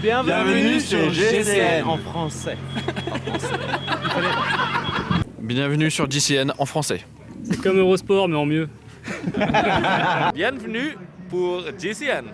Bienvenue sur GCN en français. Bienvenue sur GCN en français. C'est comme Eurosport mais en mieux. Bienvenue pour GCN.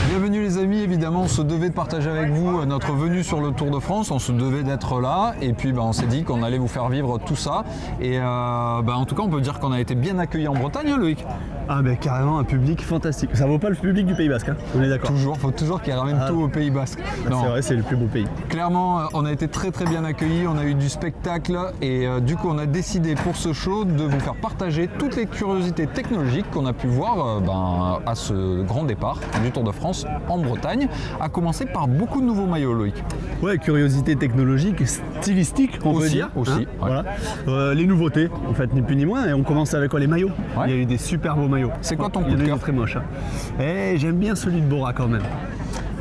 Bienvenue les amis, évidemment on se devait de partager avec vous notre venue sur le Tour de France, on se devait d'être là et puis on s'est dit qu'on allait vous faire vivre tout ça et en tout cas on peut dire qu'on a été bien accueillis en Bretagne, hein, Loïc. Ah ben carrément un public fantastique, ça vaut pas le public du Pays Basque, hein. On est d'accord. Toujours, faut toujours qu'ils ramènent tout au Pays Basque. C'est vrai, c'est le plus beau pays. Clairement on a été très très bien accueillis, on a eu du spectacle et du coup on a décidé pour ce show de vous faire partager toutes les curiosités technologiques qu'on a pu voir à ce grand départ du Tour de France en Bretagne, à commencer par beaucoup de nouveaux maillots, Loïc. Ouais, curiosité technologique, stylistique, on peut dire. Aussi, hein, ouais. Voilà. Les nouveautés, en fait, ni plus ni moins. Et on commence avec quoi, les maillots. Ouais. Il y a eu des super beaux maillots. C'est quoi ton coup de Il y en a cœur? eu très moche. Hein. Et j'aime bien celui de Bora quand même.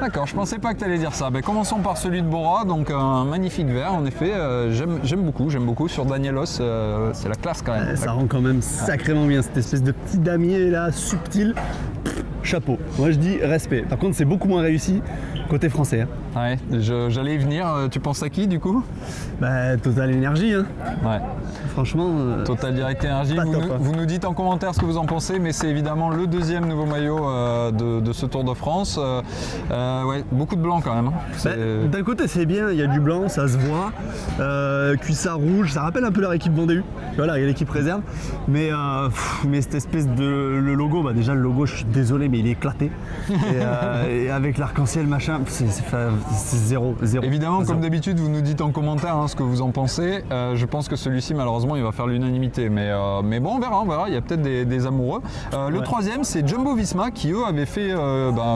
D'accord, je pensais pas que tu allais dire ça. Commençons par celui de Bora, donc un magnifique vert, en effet, j'aime beaucoup. Sur Danielos, c'est la classe quand même. Ça rend quand même sacrément bien, cette espèce de petit damier là, subtil. Chapeau. Moi je dis respect. Par contre, c'est beaucoup moins réussi côté français. Hein. Ouais, j'allais y venir. Tu penses à qui du coup? Total Energy. Hein. Ouais. Franchement. Total Direct Energy. Vous nous dites en commentaire ce que vous en pensez, mais c'est évidemment le deuxième nouveau maillot de ce Tour de France. Ouais, beaucoup de blanc quand même. D'un côté, c'est bien, il y a du blanc, ça se voit. Cuissard rouge, ça rappelle un peu leur équipe Vendée U. Voilà, il y a l'équipe réserve. Mais cette espèce de le logo, déjà le logo, je suis désolé, mais il est éclaté. Et avec l'arc-en-ciel, machin, c'est zéro. Évidemment, zéro. comme d'habitude, vous nous dites en commentaire ce que vous en pensez. Je pense que celui-ci, malheureusement, il va faire l'unanimité. Mais bon, on verra. Il y a peut-être des amoureux. Le troisième, c'est Jumbo Visma qui, eux, avaient fait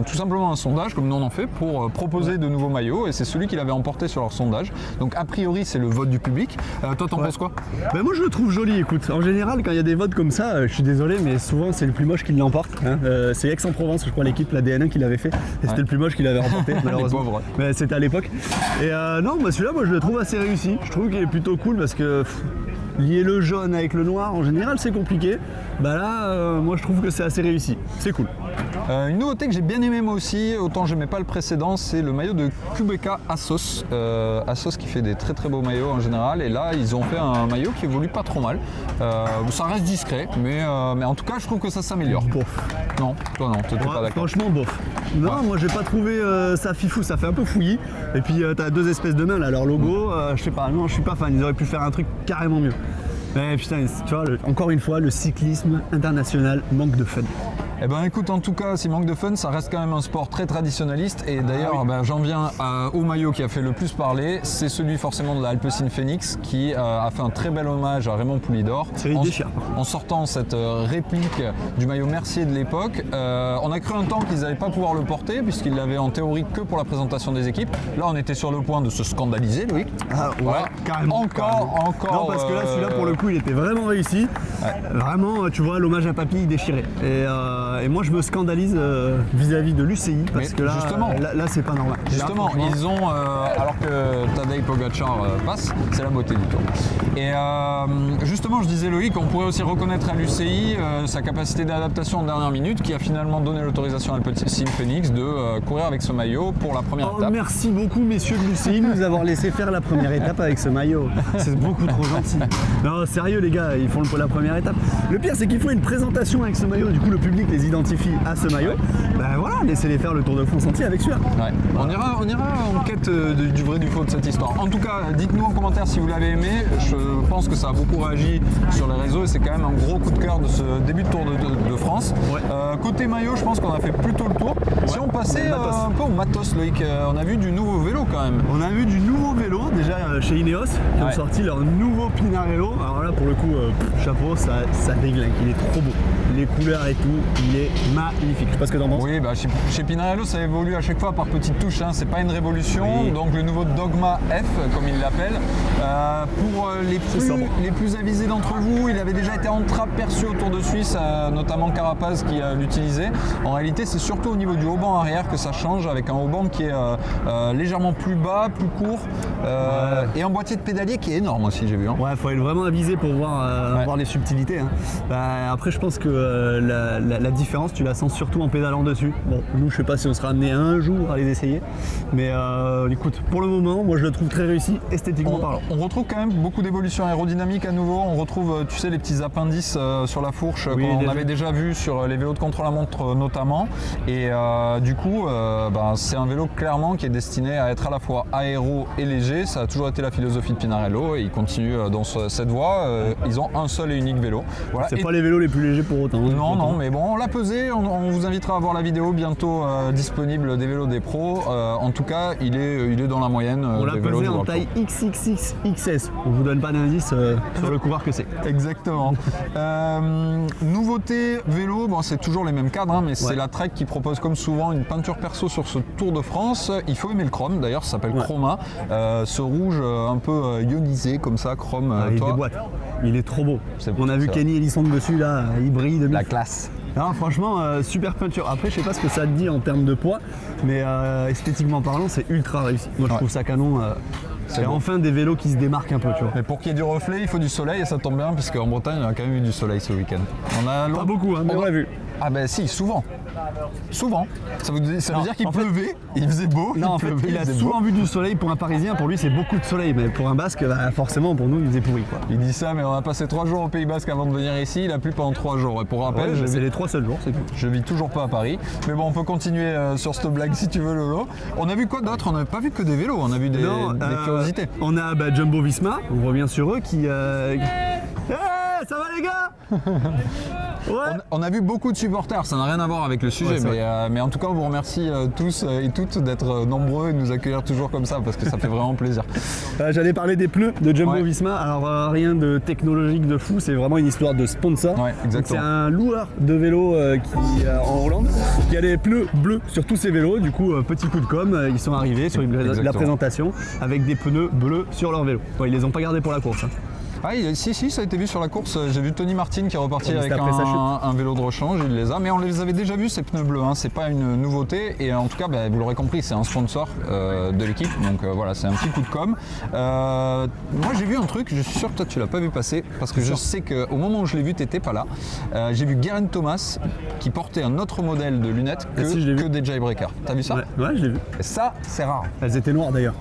tout simplement un sondage, comme nous on en fait, pour proposer de nouveaux maillots. Et c'est celui qui l'avait emporté sur leur sondage. Donc, a priori, c'est le vote du public. Toi, t'en penses quoi? Moi, je le trouve joli. Écoute, en général, quand il y a des votes comme ça, je suis désolé, mais souvent, c'est le plus moche qui l'emporte. Hein. C'est Aix-en-Provence, je crois, l'équipe, la DN1 qui l'avait fait. Et c'était le plus moche qui l'avait remporté, malheureusement. Mais c'était à l'époque. Et non, celui-là, moi, je le trouve assez réussi. Je trouve qu'il est plutôt cool parce que lier le jaune avec le noir, en général, c'est compliqué. Là, moi, je trouve que c'est assez réussi. C'est cool. Une nouveauté que j'ai bien aimée moi aussi, autant j'aimais pas le précédent, c'est le maillot de Qhubeka Assos. Assos qui fait des très très beaux maillots en général, et là ils ont fait un maillot qui évolue pas trop mal. Ça reste discret, mais en tout cas je trouve que ça s'améliore. Bof. Non, toi non, t'étais pas d'accord. Franchement, bof. Non, moi j'ai pas trouvé ça fifou, ça fait un peu fouillis. Et puis t'as deux espèces de mains là, leur logo, je sais pas, non, je suis pas fan, ils auraient pu faire un truc carrément mieux. Mais putain, tu vois, encore une fois, le cyclisme international manque de fun. Eh ben écoute, en tout cas, s'il manque de fun, ça reste quand même un sport très traditionnaliste. Et d'ailleurs, j'en viens au maillot qui a fait le plus parler. C'est celui forcément de la Alpecin Phoenix qui a fait un très bel hommage à Raymond Poulidor. En sortant cette réplique du maillot Mercier de l'époque. On a cru un temps qu'ils n'allaient pas pouvoir le porter puisqu'ils l'avaient en théorie que pour la présentation des équipes. Là, on était sur le point de se scandaliser, Loïc. Ah ouais, carrément. Encore. Non, parce que là, celui-là, pour le coup, il était vraiment réussi. Ouais. Vraiment, tu vois, l'hommage à Papy déchiré. Et moi, je me scandalise vis-à-vis de l'UCI parce que là, là c'est pas normal. Justement, là, ils ont, alors que Tadej Pogacar passe, c'est la beauté du tour. Et justement, je disais Loïc, on pourrait aussi reconnaître à l'UCI sa capacité d'adaptation en dernière minute qui a finalement donné l'autorisation à Alpecin Phoenix de courir avec ce maillot pour la première étape. Merci beaucoup, messieurs de l'UCI, de nous avoir laissé faire la première étape avec ce maillot. C'est beaucoup trop gentil. Non, sérieux, les gars, ils font la première étape. Le pire, c'est qu'il faut une présentation avec ce maillot. Du coup, le public les identifie à ce maillot. Voilà, laissez-les faire le Tour de France entier avec celui-là. Ouais. On ira en quête du vrai du faux de cette histoire. En tout cas, dites-nous en commentaire si vous l'avez aimé. Je pense que ça a beaucoup réagi sur les réseaux et c'est quand même un gros coup de cœur de ce début de Tour de France. Ouais. Côté maillot, je pense qu'on a fait plutôt le tour. Ouais. Si on passait un peu au matos, Loïc, on a vu du nouveau vélo quand même. On a vu du nouveau vélo déjà chez Ineos qui ont sorti leur nouveau Pinarello. Alors là, pour le coup, chapeau, ça déglingue. Il est trop beau. Les couleurs et tout, il est magnifique. Je sais pas ce que t'en penses. Oui, chez Pinarello, ça évolue à chaque fois par petites touches. C'est pas une révolution. Oui. Donc le nouveau Dogma F, comme il l'appelle. Pour les plus avisés d'entre vous, il avait déjà été entreaperçu au Tour de Suisse, notamment Carapaz qui l'utilisait. En réalité, c'est surtout au niveau du haut-banc arrière que ça change, avec un haut-banc qui est légèrement plus bas, plus court, et un boîtier de pédalier qui est énorme aussi, j'ai vu. Ouais, faut être vraiment avisé pour voir les subtilités. Après, je pense que la différence, tu la sens surtout en pédalant dessus. Bon, nous, je sais pas si on sera amené un jour à les essayer, mais écoute, pour le moment, moi je le trouve très réussi, esthétiquement parlant. On retrouve quand même beaucoup d'évolutions aérodynamiques à nouveau. On retrouve, tu sais, les petits appendices sur la fourche qu'on avait déjà vu sur les vélos de contre-la-montre notamment. Et du coup, c'est un vélo clairement qui est destiné à être à la fois aéro et léger. Ça a toujours été la philosophie de Pinarello et ils continuent dans cette voie. Ils ont un seul et unique vélo. Voilà. C'est pas les vélos les plus légers pour autant. Non, mais bon, on l'a pesé. On vous invitera à voir la vidéo bientôt disponible des vélos des pros. En tout cas, il est dans la moyenne on l'a des vélos pesé du en World taille XXXXS. On vous donne pas d'indice sur le coureur que c'est. Exactement. Nouveauté vélo, c'est toujours les mêmes cadres, mais c'est la Trek qui propose comme souvent une peinture perso sur ce Tour de France. Il faut aimer le chrome, d'ailleurs ça s'appelle Chroma. Ce rouge un peu ionisé comme ça, chrome. Il déboîte. Il est trop beau. On a vu Kenny Ellison dessus là, hybride. La classe. Non, franchement, super peinture. Après, je sais pas ce que ça te dit en termes de poids, mais esthétiquement parlant, c'est ultra réussi. Moi, je trouve ça canon. C'est enfin des vélos qui se démarquent un peu, tu vois. Mais pour qu'il y ait du reflet, il faut du soleil et ça tombe bien parce qu'en Bretagne, il y a quand même eu du soleil ce week-end. Pas beaucoup, mais on l'a vu. Ah ben si, souvent. Souvent. Ça veut dire qu'il pleuvait, il faisait beau. Non, en fait, il a souvent vu du soleil. Pour un Parisien, pour lui, c'est beaucoup de soleil. Mais pour un Basque, forcément, pour nous, il faisait pourri, quoi. Il dit ça, mais on a passé 3 jours au Pays Basque avant de venir ici. Il a plu pendant 3 jours. Et pour rappel, c'est les 3 seuls jours, c'est tout. Je vis toujours pas à Paris. Mais bon, on peut continuer sur cette blague si tu veux, Lolo. On a vu quoi d'autre? On n'a pas vu que des vélos, on a vu des curiosités. On a Jumbo Visma, on revient sur eux, qui... ça va les gars? Ouais. On a vu beaucoup de supporters, ça n'a rien à voir avec le sujet, mais en tout cas on vous remercie tous et toutes d'être nombreux et de nous accueillir toujours comme ça parce que ça fait vraiment plaisir. J'allais parler des pneus de Jumbo Visma, alors rien de technologique de fou, c'est vraiment une histoire de sponsor. C'est un loueur de vélos qui en Hollande qui a des pneus bleus sur tous ses vélos, du coup petit coup de com', ils sont arrivés sur la présentation avec des pneus bleus sur leur vélo. Ils les ont pas gardés pour la course. Ah, si, ça a été vu sur la course. J'ai vu Tony Martin qui est reparti avec un vélo de rechange, il les a. Mais on les avait déjà vus ces pneus bleus, c'est pas une nouveauté. Et en tout cas, vous l'aurez compris, c'est un sponsor de l'équipe. Donc voilà, c'est un petit coup de com'. Moi j'ai vu un truc, je suis sûr que toi tu l'as pas vu passer, parce que je sais qu'au moment où je l'ai vu, t'étais pas là. J'ai vu Geraint Thomas qui portait un autre modèle de lunettes que des Jaybreakers. T'as vu ça? Ouais, je l'ai vu. Et ça, c'est rare. Elles étaient noires d'ailleurs.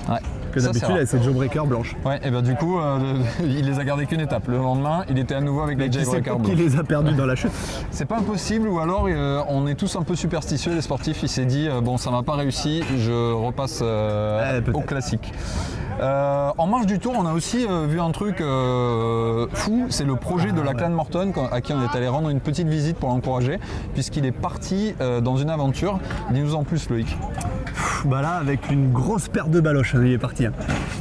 Que d'habitude, c'est Jawbreaker blanche. Ouais, et du coup, il les a gardées qu'une étape. Le lendemain, il était à nouveau avec les Jaybreaker blanches. Qui les a perdus dans la chute? C'est pas impossible, ou alors on est tous un peu superstitieux, les sportifs. Il s'est dit, bon, ça m'a pas réussi, je repasse au classique. En marge du tour, on a aussi vu un truc fou, c'est le projet de Lachlan Morton à qui on est allé rendre une petite visite pour l'encourager, puisqu'il est parti dans une aventure. Dis-nous en plus, Loïc. Là, avec une grosse paire de baloches, il est parti.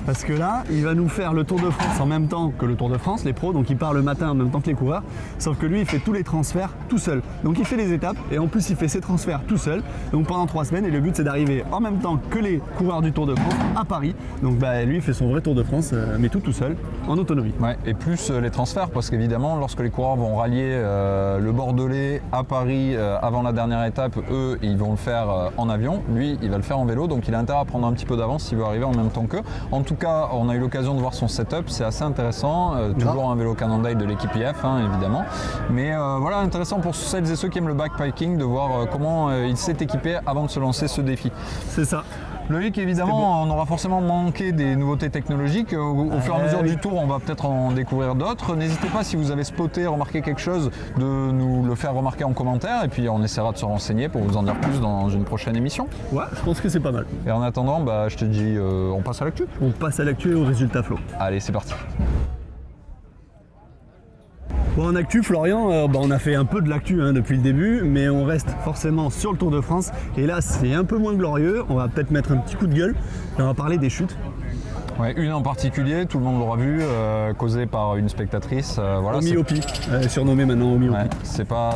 Parce que là, il va nous faire le Tour de France en même temps que le Tour de France, les pros, donc il part le matin en même temps que les coureurs, sauf que lui, il fait tous les transferts tout seul. Donc il fait les étapes et en plus, il fait ses transferts tout seul, donc pendant 3 semaines, et le but, c'est d'arriver en même temps que les coureurs du Tour de France à Paris. Donc lui, il fait son vrai Tour de France, mais tout seul, en autonomie. Ouais, et plus les transferts, parce qu'évidemment, lorsque les coureurs vont rallier le Bordelais à Paris avant la dernière étape, eux, ils vont le faire en avion. Lui, il va le faire en vélo, donc il a intérêt à prendre un petit peu d'avance s'il veut arriver en même temps qu'eux. En tout cas, on a eu l'occasion de voir son setup, c'est assez intéressant. Toujours un vélo Cannondale de l'équipe IF, évidemment. Mais voilà, intéressant pour celles et ceux qui aiment le backpacking de voir comment il s'est équipé avant de se lancer ce défi. C'est ça. Loïc, évidemment, on aura forcément manqué des nouveautés technologiques. Au fur et à mesure du tour, on va peut-être en découvrir d'autres. N'hésitez pas, si vous avez spoté, remarqué quelque chose, de nous le faire remarquer en commentaire. Et puis, on essaiera de se renseigner pour vous en dire plus dans une prochaine émission. Ouais, je pense que c'est pas mal. Et en attendant, je te dis, on passe à l'actu. On passe à l'actu et au résultat flow. Allez, c'est parti. Bon, en actu, Florian, on a fait un peu de l'actu depuis le début, mais on reste forcément sur le Tour de France. Et là, c'est un peu moins glorieux. On va peut-être mettre un petit coup de gueule et on va parler des chutes. Ouais, une en particulier, tout le monde l'aura vu, causée par une spectatrice. Omi Hopi, surnommée maintenant Omi Hopi. Ouais,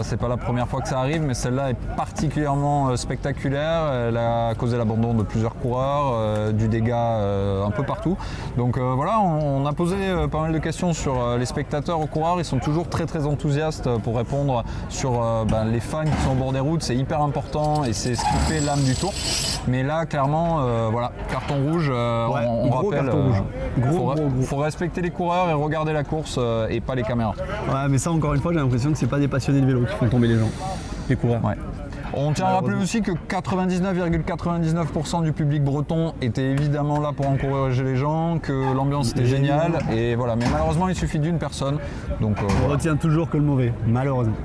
c'est pas la première fois que ça arrive, mais celle-là est particulièrement spectaculaire. Elle a causé l'abandon de plusieurs coureurs, du dégât un peu partout. Donc voilà, on a posé pas mal de questions sur les spectateurs aux coureurs. Ils sont toujours très très enthousiastes pour répondre sur les fans qui sont au bord des routes. C'est hyper important et c'est ce qui fait l'âme du tour. Mais là, clairement, voilà, carton rouge, on gros rappelle. carton rouge. Gros. Faut respecter les coureurs et regarder la course et pas les caméras. Ouais, mais ça, encore une fois, j'ai l'impression que c'est pas des passionnés de vélo qui font tomber les gens, les coureurs. Ouais. On tient à rappeler aussi que 99,99% du public breton était évidemment là pour encourager les gens, que l'ambiance était géniale, et voilà. Mais malheureusement, il suffit d'une personne. Donc, on retient toujours que le mauvais, malheureusement.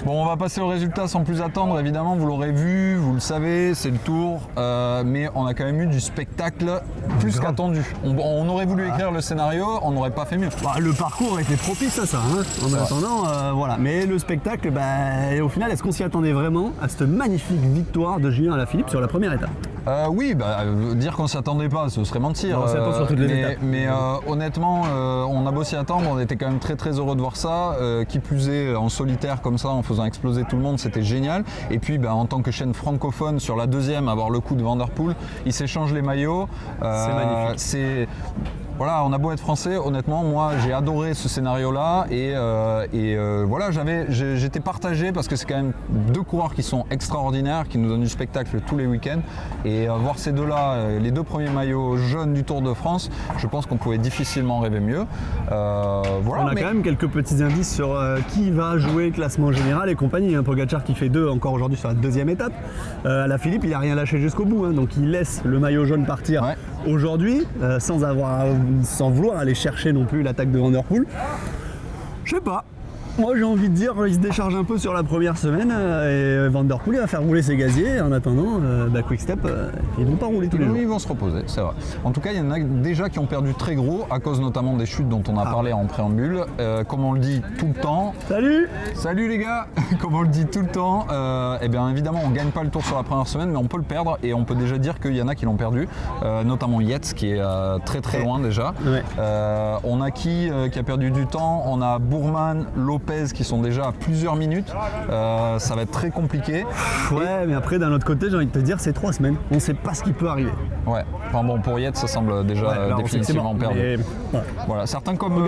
Bon, on va passer au résultat sans plus attendre. Évidemment, vous l'aurez vu, vous le savez, c'est le Tour, mais on a quand même eu du spectacle plus qu'attendu. On aurait voulu écrire le scénario, on n'aurait pas fait mieux. Bah, le parcours était propice à ça, hein, en attendant, voilà. Mais le spectacle, au final, est-ce qu'on s'y attendait vraiment à cette magnifique victoire de Julien Alaphilippe sur la première étape? Oui, dire qu'on s'y attendait pas, ce serait mentir. On s'y attend sur toutes les étapes. Mais honnêtement, on a beau s'y attendre, on était quand même très très heureux de voir ça. Qui plus est, en solitaire comme ça, en faisant exploser tout le monde, c'était génial. Et puis, en tant que chaîne francophone, sur la deuxième, avoir le coup de Van Der Poel, ils s'échangent les maillots. C'est magnifique. Voilà, on a beau être français, honnêtement, moi j'ai adoré ce scénario-là et voilà, j'étais partagé parce que c'est quand même deux coureurs qui sont extraordinaires, qui nous donnent du spectacle tous les week-ends et voir ces deux-là, les deux premiers maillots jaunes du Tour de France, je pense qu'on pouvait difficilement rêver mieux. Voilà, on a quand même quelques petits indices sur qui va jouer le classement général et compagnie. Pogacar qui fait 2 encore aujourd'hui sur la deuxième étape. Alaphilippe, il n'a rien lâché jusqu'au bout, hein, donc il laisse le maillot jaune partir aujourd'hui sans vouloir aller chercher non plus l'attaque de Van Der Poel. Je sais pas. Moi j'ai envie de dire, il se décharge un peu sur la première semaine et Van Der Poel va faire rouler ses gaziers. En attendant, Quick-Step, ils vont pas rouler tous les jours. Ils vont se reposer, c'est vrai. En tout cas, il y en a déjà qui ont perdu très gros à cause notamment des chutes dont on a parlé en préambule. Comme on le dit tout le temps. Salut les gars. Comme on le dit tout le temps, bien évidemment on gagne pas le Tour sur la première semaine, mais on peut le perdre et on peut déjà dire qu'il y en a qui l'ont perdu, notamment Yates qui est très très loin déjà. Ouais. On a qui a perdu du temps. On a Bourman, Lopez qui sont déjà à plusieurs minutes. Ça va être très compliqué. Ouais, mais après d'un autre côté, j'ai envie de te dire, c'est 3 semaines. On sait pas ce qui peut arriver. Ouais. Enfin bon, pour Yates, ça semble déjà définitivement perdu. Voilà. Certains comme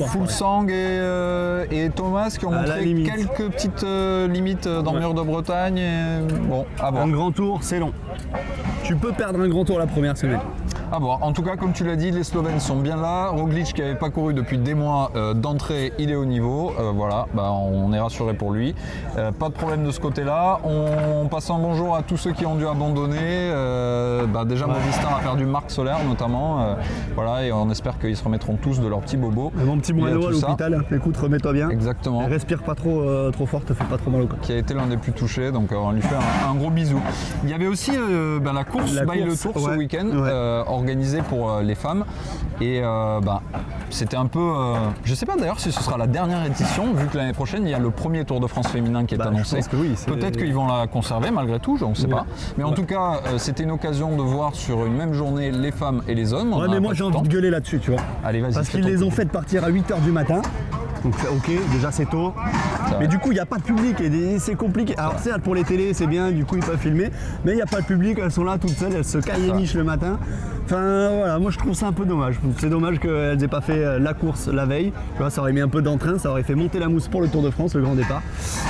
Fuglsang et Thomas qui ont montré quelques petites limites dans le mur de Bretagne. Bon, à voir. Un grand tour, c'est long. Tu peux perdre un grand tour la première semaine. À voir. En tout cas, comme tu l'as dit, les Slovènes sont bien là. Roglic qui n'avait pas couru depuis des mois d'entrée, il est au niveau. Voilà, on est rassuré pour lui. Pas de problème de ce côté-là. On passe un bonjour à tous ceux qui ont dû abandonner. Déjà, Movistar a perdu Marc Soler notamment. Voilà, et on espère qu'ils se remettront tous de leur petit bobo. Mon petit moineau à l'hôpital, écoute, remets-toi bien. Exactement. Et respire pas trop fort, te fais pas trop mal au corps. Qui a été l'un des plus touchés, donc on lui fait un gros bisou. Il y avait aussi la course by le Tour ce week-end. Organisé pour les femmes et c'était un peu je sais pas d'ailleurs si ce sera la dernière édition vu que l'année prochaine il y a le premier Tour de France féminin qui est annoncé. Peut-être qu'ils vont la conserver malgré tout, je ne sais pas, mais en tout cas c'était une occasion de voir sur une même journée les femmes et les hommes. Ouais, mais moi j'ai envie de gueuler là-dessus, tu vois. Allez, vas-y, parce qu'ils les ont fait partir à 8h du matin. Donc ok, déjà c'est tôt. Mais du coup il n'y a pas de public et c'est compliqué. Alors certes pour les télés c'est bien, du coup ils peuvent filmer, mais il n'y a pas de public, elles sont là toutes seules, elles se caillent les miches le matin. Enfin voilà, moi je trouve ça un peu dommage. C'est dommage qu'elles aient pas fait la course la veille. Tu vois, ça aurait mis un peu d'entrain, ça aurait fait monter la mousse pour le Tour de France, le grand départ.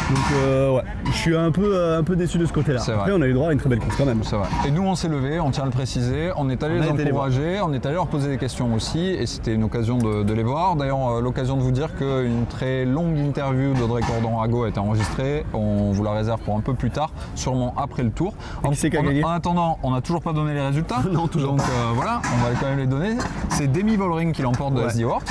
Donc je suis un peu déçu de ce côté-là. Après on a eu droit à une très belle course quand même. C'est vrai. Et nous on s'est levé, on tient à le préciser, on est allé les encourager, on est allé leur poser des questions aussi et c'était une occasion de les voir. D'ailleurs l'occasion de vous dire qu'une très longue interview d'Audrey Cordon-Rago a été enregistrée. On vous la réserve pour un peu plus tard, sûrement après le Tour. En attendant, on n'a toujours pas donné les résultats. Non, toujours. Donc voilà, on va quand même les donner. C'est Demi Vollering qui l'emporte de SD Works,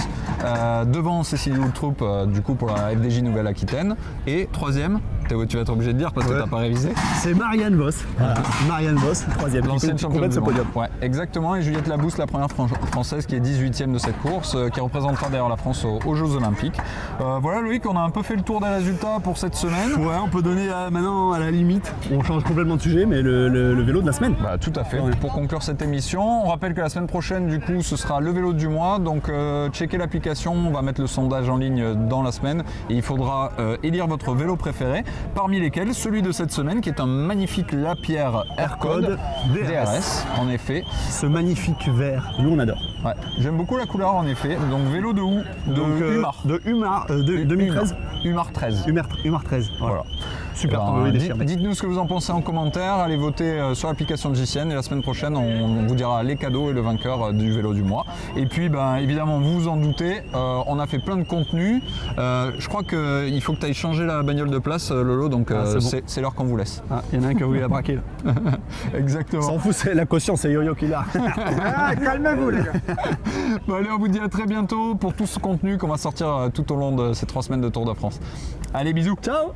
devant Cécilie Houltroup du coup pour la FDJ Nouvelle-Aquitaine. Et troisième, tu vas être obligé de dire parce que t'as pas révisé. C'est Marianne Vos. Voilà. Marianne Vos, troisième. L'ancienne championne du monde. Ouais, exactement. Et Juliette Labousse, la première française qui est 18e de cette course, qui représentera d'ailleurs la France aux Jeux Olympiques. Voilà Loïc, on a un peu fait le tour des résultats pour cette semaine. Ouais, on peut donner maintenant à la limite, on change complètement de sujet, mais le vélo de la semaine. Tout à fait. Ouais. Pour conclure cette émission, on rappelle que la semaine prochaine du coup ce sera le vélo du mois, donc checkez l'application, on va mettre le sondage en ligne dans la semaine et il faudra élire votre vélo préféré, parmi lesquels celui de cette semaine qui est un magnifique Lapierre Aircode DRS en effet. Ce magnifique vert, nous on adore. Ouais, j'aime beaucoup la couleur en effet, donc vélo de où? De Humar. De 2013. Humar 13. Humar 13. Voilà. Super Ben, tendance, déchiré. dites-nous ce que vous en pensez en commentaire, allez voter sur l'application de JCN et la semaine prochaine on vous dira les cadeaux et le vainqueur du vélo du mois. Et puis ben, évidemment vous vous en doutez, on a fait plein de contenu. Je crois qu'il faut que tu ailles changer la bagnole de place Lolo, donc c'est bon. c'est l'heure qu'on vous laisse. Ah, il y en a un qui a voulu la braquer là. Exactement. S'en fout, c'est la caution, c'est Yo-Yo qui l'a. Calmez-vous les gars. Bon, allez, on vous dit à très bientôt pour tout ce contenu qu'on va sortir tout au long de ces 3 semaines de Tour de France. Allez, bisous. Ciao.